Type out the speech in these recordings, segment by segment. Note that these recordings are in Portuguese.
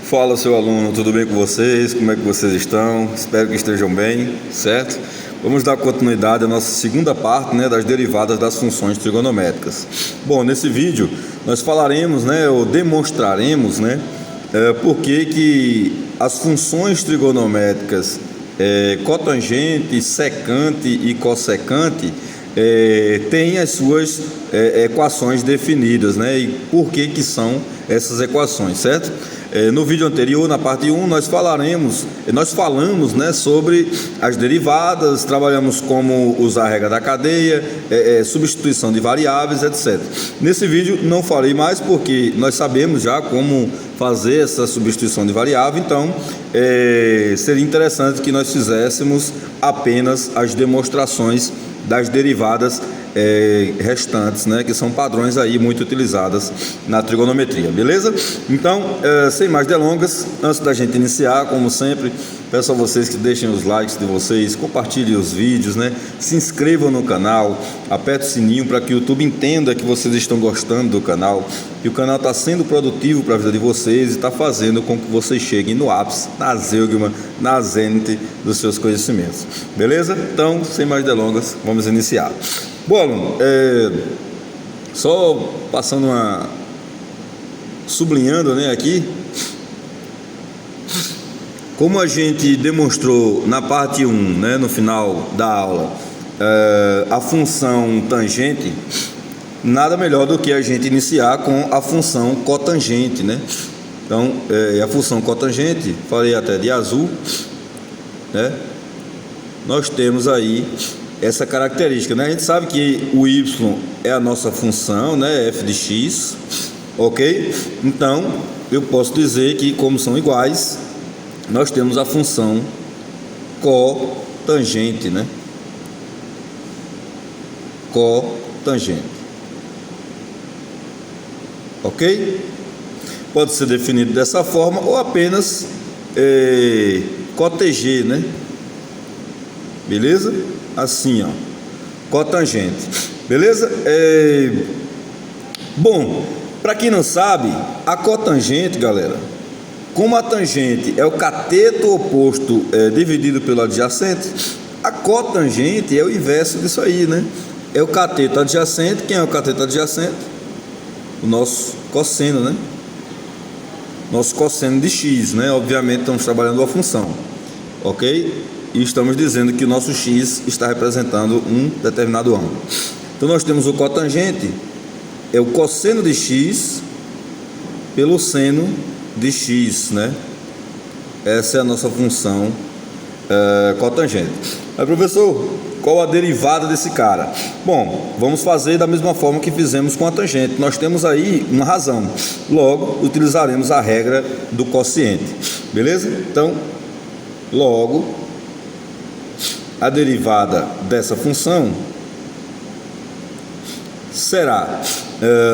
Fala, seu aluno, tudo bem com vocês? Como é que vocês estão? Espero que estejam bem, certo? Vamos dar continuidade à nossa segunda parte, das derivadas das funções trigonométricas. Bom, nesse vídeo nós falaremos, ou demonstraremos, por que as funções trigonométricas cotangente, secante e cossecante têm as suas equações definidas, e por que são essas equações, certo? No vídeo anterior, na parte 1, nós falamos, sobre as derivadas, trabalhamos como usar a regra da cadeia, substituição de variáveis, etc. Nesse vídeo não falei mais porque nós sabemos já como fazer essa substituição de variável, então seria interessante que nós fizéssemos apenas as demonstrações das derivadas restantes, que são padrões aí muito utilizadas na trigonometria, beleza? Então, sem mais delongas, antes da gente iniciar, como sempre, peço a vocês que deixem os likes de vocês, compartilhem os vídeos, se inscrevam no canal, aperte o sininho para que o YouTube entenda que vocês estão gostando do canal, que o canal está sendo produtivo para a vida de vocês e está fazendo com que vocês cheguem no ápice, na zeugma, na zênite dos seus conhecimentos, beleza? Então, sem mais delongas, vamos iniciar. Bom, aluno, só passando sublinhando, aqui, como a gente demonstrou na parte 1, no final da aula, a função tangente, nada melhor do que a gente iniciar com a função cotangente, Então, a função cotangente, falei até de azul, nós temos aí essa característica, a gente sabe que o y é a nossa função, f de x, ok? Então, eu posso dizer que, como são iguais, nós temos a função cotangente, cotangente, ok? Pode ser definido dessa forma ou apenas coteger, beleza? Assim, ó, cotangente, beleza? Bom, para quem não sabe, a cotangente, galera, como a tangente é o cateto oposto dividido pelo adjacente, a cotangente é o inverso disso aí, É o cateto adjacente. Quem é o cateto adjacente? O nosso cosseno, Nosso cosseno de x, Obviamente estamos trabalhando a função, ok? E estamos dizendo que o nosso x está representando um determinado ângulo. Então nós temos o cotangente, é o cosseno de x pelo seno de x, Essa é a nossa função cotangente. Mas, professor, qual a derivada desse cara? Bom, vamos fazer da mesma forma que fizemos com a tangente. Nós temos aí uma razão. Logo, utilizaremos a regra do quociente. Beleza? Então, logo, a derivada dessa função será,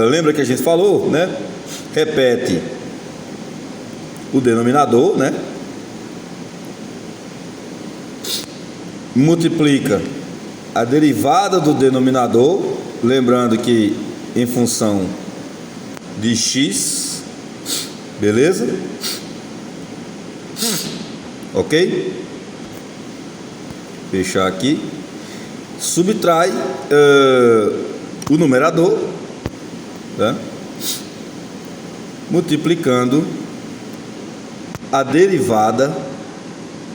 lembra que a gente falou, repete o denominador, multiplica a derivada do denominador, lembrando que em função de x, beleza? Ok? Fechar aqui, subtrai o numerador, multiplicando a derivada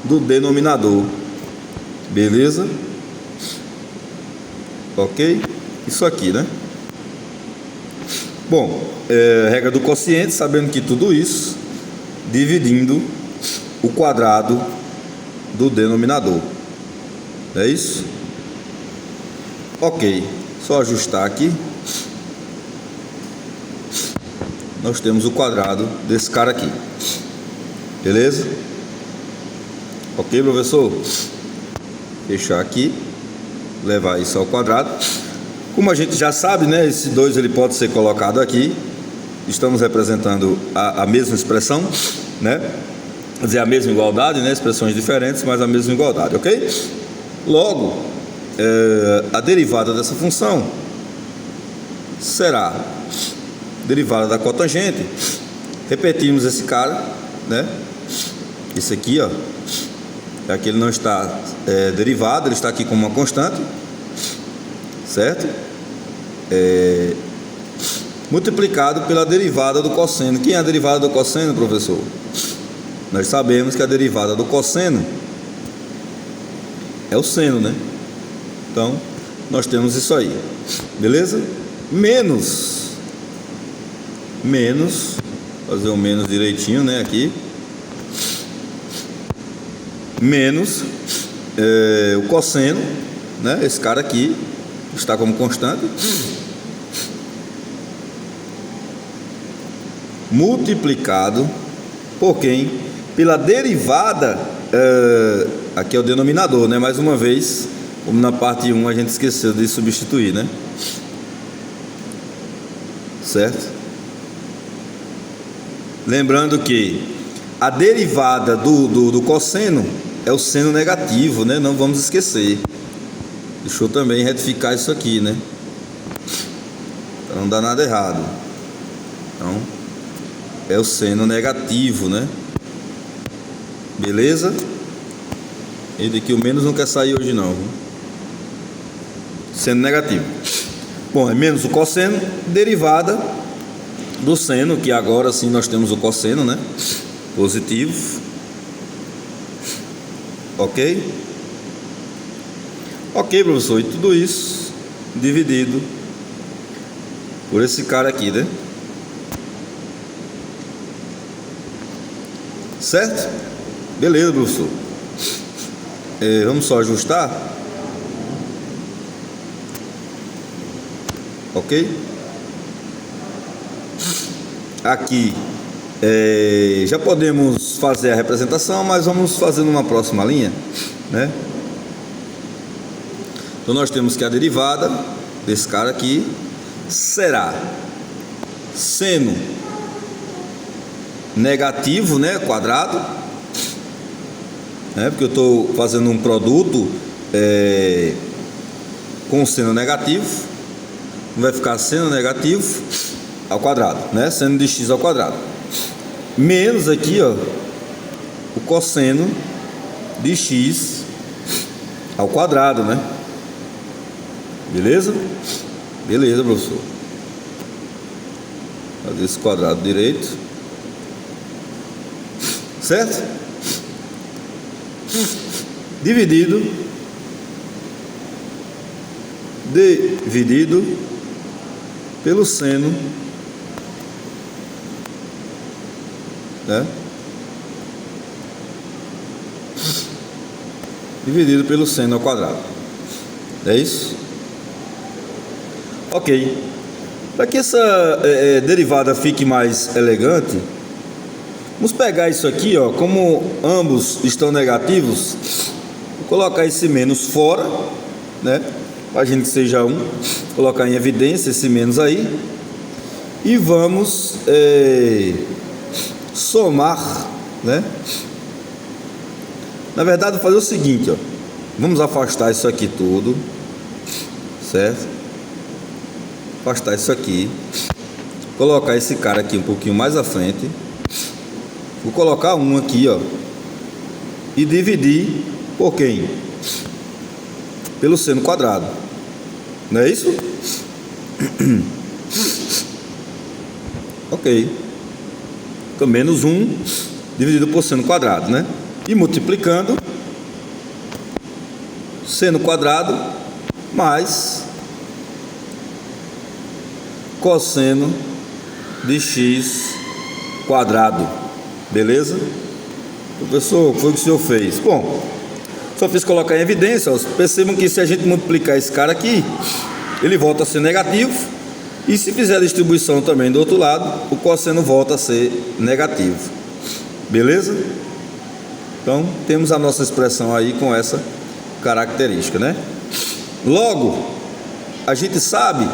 do denominador, beleza? Ok? Isso aqui, Bom, regra do quociente, sabendo que tudo isso dividindo o quadrado do denominador. É isso? Ok, só ajustar aqui. Nós temos o quadrado desse cara aqui. Beleza? Ok, professor? Fechar aqui. Levar isso ao quadrado. Como a gente já sabe, esse 2 ele pode ser colocado aqui. Estamos representando a mesma expressão, Quer dizer, a mesma igualdade, expressões diferentes, mas a mesma igualdade, ok? Logo, a derivada dessa função será derivada da cotangente. Repetimos esse cara, né? Esse aqui, ó, já que ele não está derivado, ele está aqui como uma constante, certo? Multiplicado pela derivada do cosseno. Quem é a derivada do cosseno, professor? Nós sabemos que a derivada do cosseno é o seno, né? Então, nós temos isso aí, beleza? Menos, fazer o menos direitinho, né? Aqui, menos o cosseno, né? Esse cara aqui está como constante, multiplicado por quem? Pela derivada, aqui é o denominador, né? Mais uma vez, como na parte 1 a gente esqueceu de substituir, né? Certo? Lembrando que a derivada do cosseno é o seno negativo, né? Não vamos esquecer. Deixa eu também retificar isso aqui, né? Para não dar nada errado. Então, é o seno negativo, né? Beleza? E daqui o menos não quer sair hoje não. Seno negativo. Bom, é menos o cosseno, derivada do seno, que agora sim nós temos o cosseno, né? Positivo. Ok? Ok, professor, e tudo isso dividido por esse cara aqui, né? Certo? Beleza, professor. Vamos só ajustar. Ok? Aqui já podemos fazer a representação, mas vamos fazer numa próxima linha, né? Então nós temos que a derivada desse cara aqui será seno negativo, né, quadrado, né, porque eu estou fazendo um produto com seno negativo, vai ficar seno negativo ao quadrado, né, seno de x ao quadrado, menos aqui, ó, o cosseno de x ao quadrado, né? Beleza? Beleza, professor. Fazer esse quadrado direito. Certo? Dividido pelo seno, né? Dividido pelo seno ao quadrado. É isso? Ok. Para que essa derivada fique mais elegante, vamos pegar isso aqui, ó, como ambos estão negativos, vou colocar esse menos fora, né? Para a gente seja um, colocar em evidência esse menos aí, e vamos somar, né? Na verdade, vou fazer o seguinte, ó, vamos afastar isso aqui tudo, certo? Afastar isso aqui, colocar esse cara aqui um pouquinho mais à frente, vou colocar um aqui, ó, e dividir por quem? Pelo seno quadrado, não é isso? Ok. Então menos 1 dividido por seno quadrado, né? E multiplicando seno quadrado mais cosseno de x quadrado. Beleza? Professor, foi o que o senhor fez? Bom, só fiz colocar em evidência, ó, percebam que se a gente multiplicar esse cara aqui, ele volta a ser negativo, e se fizer a distribuição também do outro lado, o cosseno volta a ser negativo. Beleza? Então, temos a nossa expressão aí com essa característica, né? Logo, a gente sabe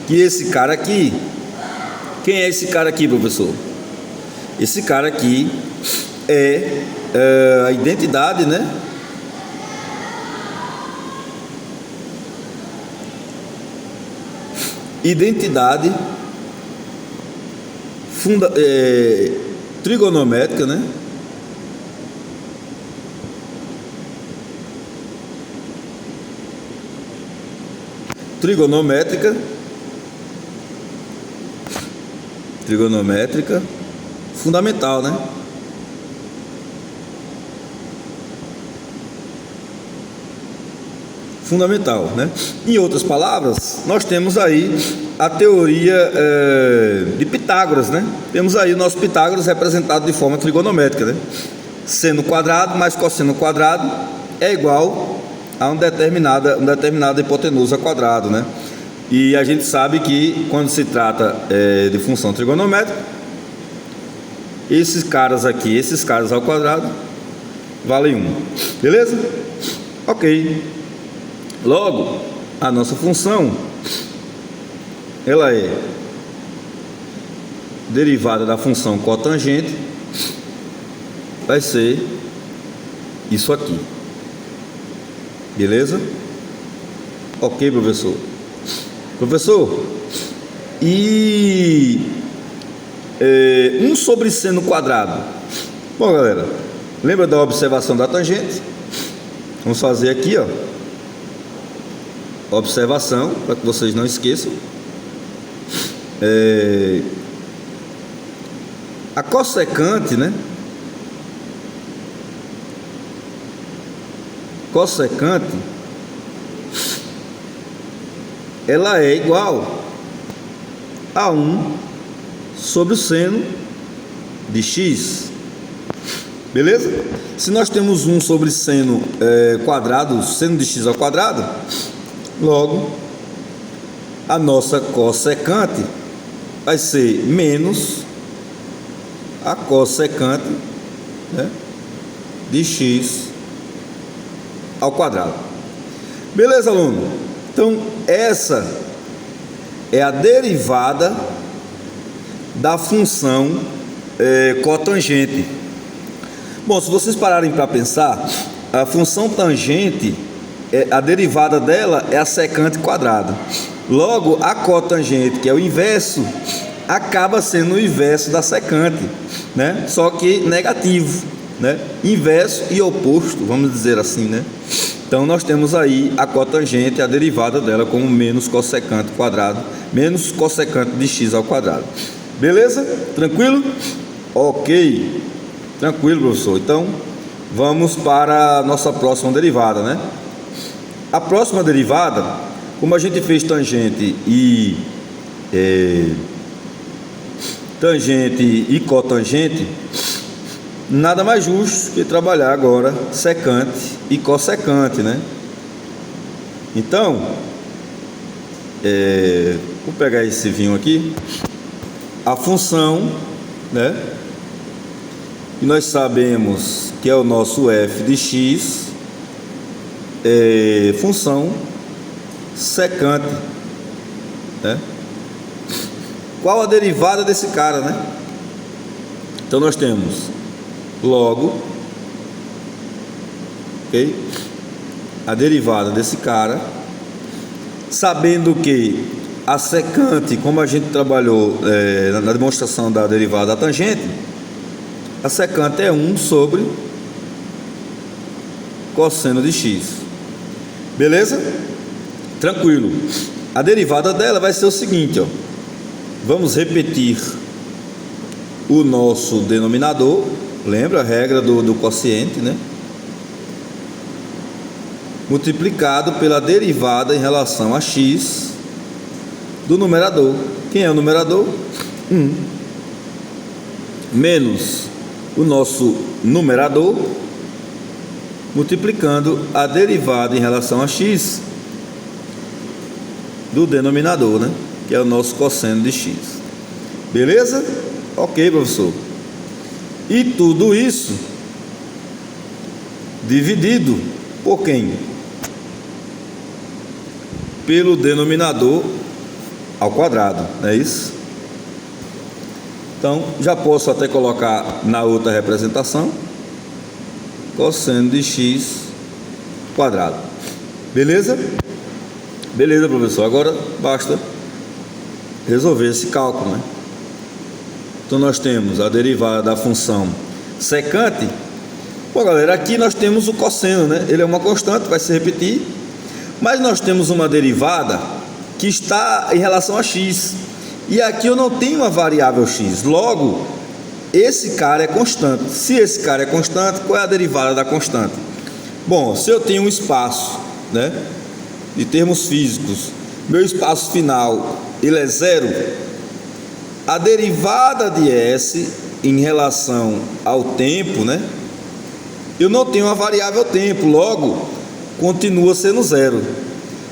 que esse cara aqui, quem é esse cara aqui, professor? Esse cara aqui é a identidade, né? Identidade trigonométrica, né? Trigonométrica fundamental, né? Fundamental, né? Em outras palavras, nós temos aí a teoria de Pitágoras, né? Temos aí o nosso Pitágoras representado de forma trigonométrica, né? Seno quadrado mais cosseno quadrado é igual a uma determinada hipotenusa quadrado, né? E a gente sabe que quando se trata de função trigonométrica, esses caras ao quadrado valem 1, beleza? Ok. Logo, a nossa função, ela é derivada da função cotangente, vai ser isso aqui, beleza? Ok, professor? Professor, e 1 sobre seno quadrado. Bom, galera, lembra da observação da tangente? Vamos fazer aqui, ó. Observação, para que vocês não esqueçam. A cossecante, né? Cossecante, ela é igual a 1 sobre o seno de x. Beleza? Se nós temos 1 sobre seno quadrado, seno de x ao quadrado, logo a nossa cossecante vai ser menos a cossecante, né, de x ao quadrado. Beleza, aluno? Então essa é a derivada da função cotangente. Bom, se vocês pararem para pensar, a função tangente, a derivada dela é a secante quadrada. Logo, a cotangente, que é o inverso, acaba sendo o inverso da secante, né? Só que negativo, né? Inverso e oposto, vamos dizer assim, né? Então nós temos aí a cotangente, a derivada dela como menos cossecante quadrado, menos cossecante de x ao quadrado. Beleza? Tranquilo? Ok. Tranquilo, professor. Então vamos para a nossa próxima derivada, né? A próxima derivada, como a gente fez tangente e cotangente, nada mais justo que trabalhar agora secante e cossecante, né? Então, vou pegar esse vinho aqui. A função, né? E nós sabemos que é o nosso f de x, função secante, né? Qual a derivada desse cara, né? Então nós temos logo, ok? A derivada desse cara, sabendo que a secante, como a gente trabalhou na demonstração da derivada da tangente, a secante é 1 sobre cosseno de x. Beleza? Tranquilo. A derivada dela vai ser o seguinte, ó. Vamos repetir o nosso denominador. Lembra a regra do quociente, né? Multiplicado pela derivada em relação a x do numerador. Quem é o numerador? 1. Menos o nosso numerador, multiplicando a derivada em relação a x do denominador, né? Que é o nosso cosseno de x. Beleza? Ok, professor. E tudo isso dividido por quem? Pelo denominador ao quadrado, não é isso? Então, já posso até colocar na outra representação cosseno de x quadrado. Beleza? Beleza, professor. Agora basta resolver esse cálculo, né? Então nós temos a derivada da função secante. Bom, galera, aqui nós temos o cosseno, né? Ele é uma constante, vai se repetir. Mas nós temos uma derivada que está em relação a x. E aqui eu não tenho uma variável x. Logo, esse cara é constante. Se esse cara é constante, qual é a derivada da constante? Bom, se eu tenho um espaço, né, de termos físicos, meu espaço final ele é zero, a derivada de s em relação ao tempo, né, eu não tenho uma variável tempo, logo continua sendo zero.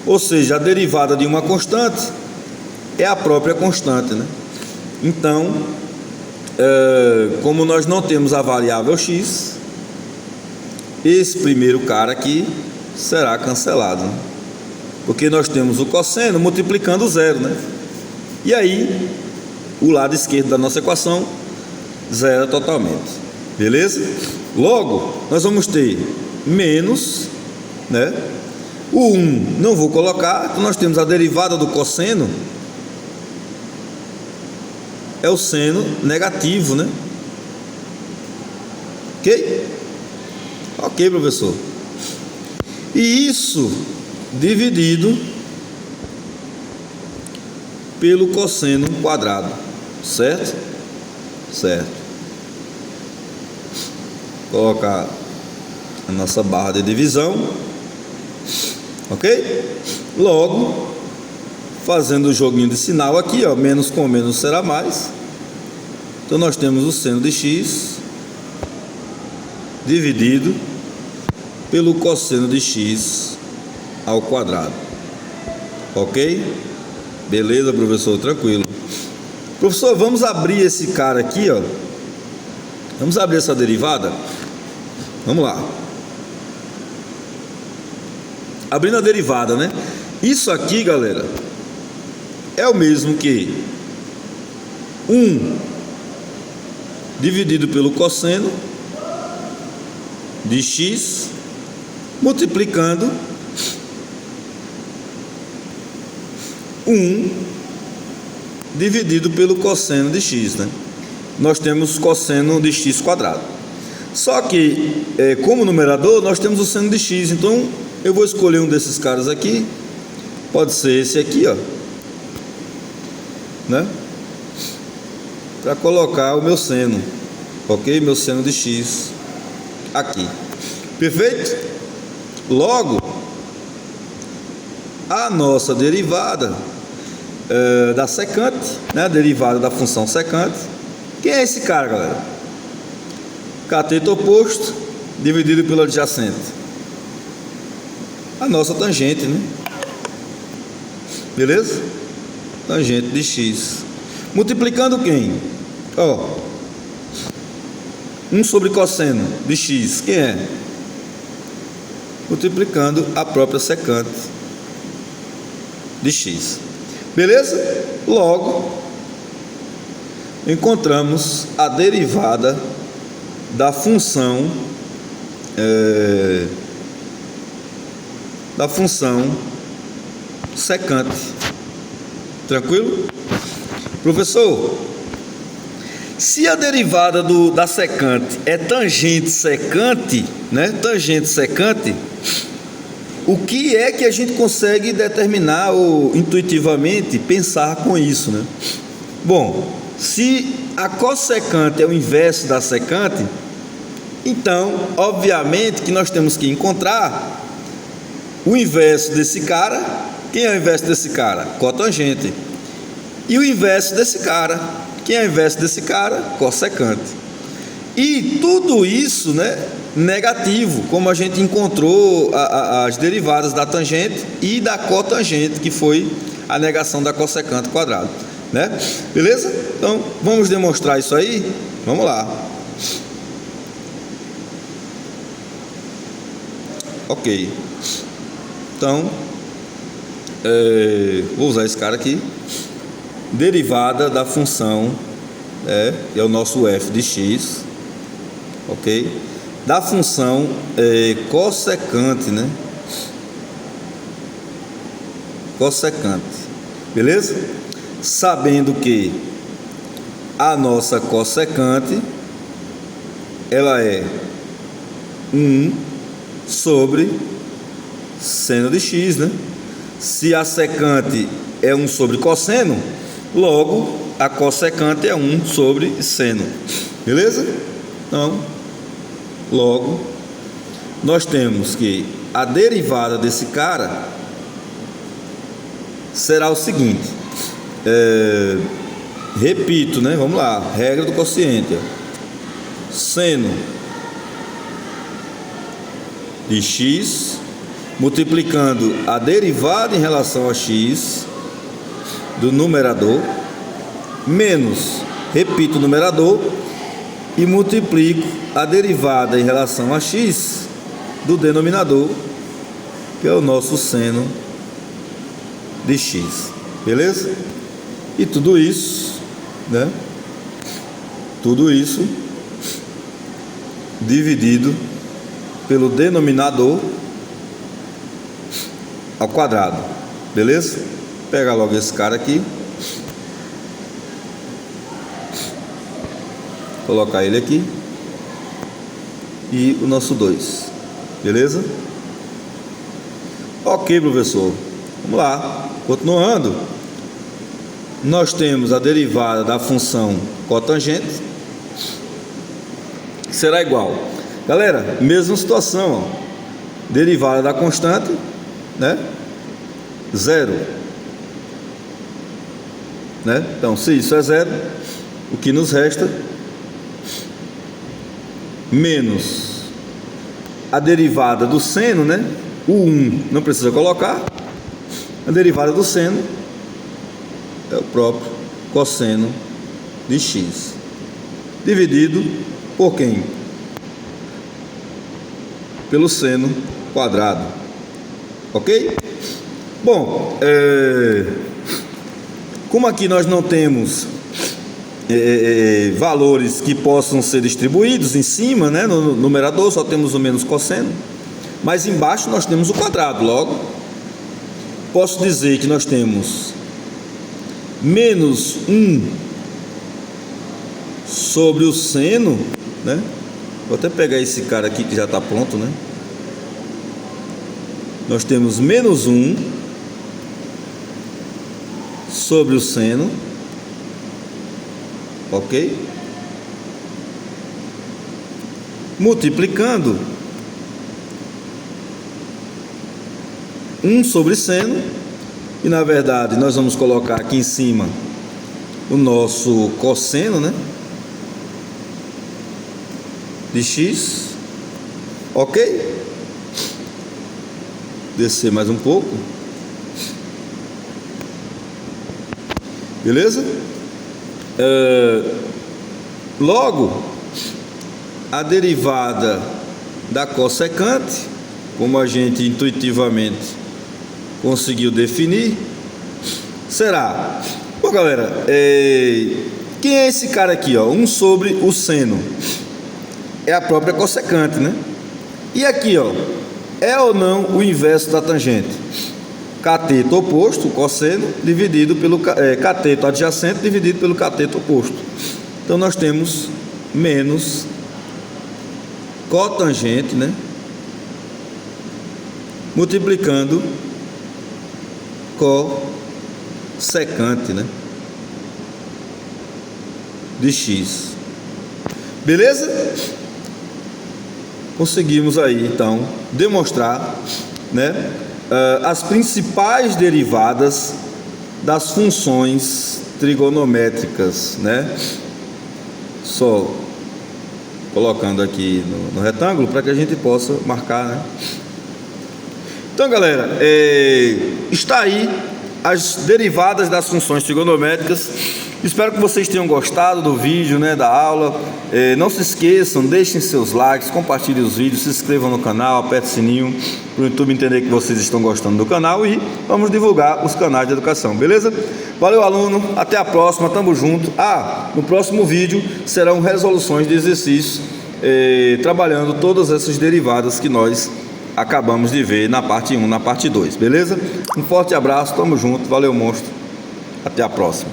Ou seja, a derivada de uma constante é a própria constante, né? Então, como nós não temos a variável x, esse primeiro cara aqui será cancelado, né? Porque nós temos o cosseno multiplicando zero, né? E aí, o lado esquerdo da nossa equação zera totalmente, beleza? Logo, nós vamos ter menos, né? O 1 não vou colocar, então nós temos a derivada do cosseno, é o seno negativo, né? Ok? Ok, professor. E isso dividido pelo cosseno quadrado, certo? Certo. Colocar a nossa barra de divisão, ok? Logo, fazendo o joguinho de sinal aqui, ó, menos com menos será mais. Então nós temos o seno de x dividido pelo cosseno de x ao quadrado. Ok? Beleza, professor? Tranquilo. Professor, vamos abrir esse cara aqui, ó. Vamos abrir essa derivada? Vamos lá. Abrindo a derivada, né? Isso aqui, galera, é o mesmo que 1 dividido pelo cosseno de x multiplicando 1 dividido pelo cosseno de x, né? Nós temos cosseno de x quadrado. Só que, como numerador, nós temos o seno de x. Então, eu vou escolher um desses caras aqui. Pode ser esse aqui, ó, né? Para colocar o meu seno, ok? Meu seno de x aqui. Perfeito? Logo, a nossa derivada da secante, né? A derivada da função secante. Quem é esse cara, galera? Cateto oposto dividido pelo adjacente. A nossa tangente, né? Beleza? Tangente de x. Multiplicando quem? Ó, 1 sobre cosseno de x. Quem é? Multiplicando a própria secante de x. Beleza? Logo, encontramos a derivada da função secante. Tranquilo? Professor, se a derivada da secante é tangente secante, né? Tangente secante, o que é que a gente consegue determinar ou intuitivamente pensar com isso, né? Bom, se a cossecante é o inverso da secante, então, obviamente que nós temos que encontrar o inverso desse cara. Quem é o inverso desse cara? Cotangente. E o inverso desse cara? Quem é o inverso desse cara? Cossecante. E tudo isso, né, negativo, como a gente encontrou as derivadas da tangente e da cotangente, que foi a negação da cossecante quadrado, né? Beleza? Então, vamos demonstrar isso aí? Vamos lá. Ok. Então, vou usar esse cara aqui. Derivada da função, que é o nosso f de x, ok? Da função cossecante, né? Cossecante, beleza? Sabendo que a nossa cossecante, ela é 1 sobre seno de x, né? Se a secante é 1 sobre cosseno, logo a cossecante é 1 sobre seno. Beleza? Então, logo, nós temos que a derivada desse cara será o seguinte. Repito, né? Vamos lá. Regra do quociente. Ó. Seno de x multiplicando a derivada em relação a x do numerador, menos, repito, o numerador, e multiplico a derivada em relação a x do denominador, que é o nosso seno de x. Beleza? E tudo isso, né? Tudo isso dividido pelo denominador ao quadrado. Beleza? Pega logo esse cara aqui, colocar ele aqui e o nosso 2. Beleza? Ok, professor. Vamos lá. Continuando, nós temos a derivada da função cotangente, que será igual. Galera, mesma situação, ó. Derivada da constante, né? 0, né? Então, se isso é 0, o que nos resta menos a derivada do seno, né? O 1 não precisa colocar. A derivada do seno é o próprio cosseno de x, dividido por quem? Pelo seno quadrado. Ok? Bom, como aqui nós não temos valores que possam ser distribuídos em cima, né, no numerador, só temos o menos cosseno, mas embaixo nós temos o quadrado. Logo, posso dizer que nós temos menos 1 sobre o seno, né? Vou até pegar esse cara aqui que já está pronto, né? Nós temos menos 1 sobre o seno, ok? Multiplicando 1 sobre seno, e na verdade nós vamos colocar aqui em cima o nosso cosseno, né? De x, ok? Descer mais um pouco, beleza? Logo, a derivada da cossecante, como a gente intuitivamente conseguiu definir, será, bom, galera, quem é esse cara aqui, ó? 1 sobre o seno é a própria cossecante, né? E aqui, ó, é ou não o inverso da tangente? Cateto oposto, cosseno, dividido pelo cateto adjacente, dividido pelo cateto oposto. Então nós temos menos cotangente, né? Multiplicando cossecante, né? De x. Beleza? Conseguimos aí então demonstrar, né, as principais derivadas das funções trigonométricas, né? Só colocando aqui no retângulo para que a gente possa marcar, né? Então, galera, está aí as derivadas das funções trigonométricas. Espero que vocês tenham gostado do vídeo, né, da aula. Não se esqueçam, deixem seus likes, compartilhem os vídeos, se inscrevam no canal, apertem o sininho para o YouTube entender que vocês estão gostando do canal, e vamos divulgar os canais de educação, beleza? Valeu, aluno, até a próxima, tamo junto. No próximo vídeo serão resoluções de exercícios, trabalhando todas essas derivadas que nós acabamos de ver na parte 1, na parte 2, beleza? Um forte abraço, tamo junto, valeu, monstro, até a próxima.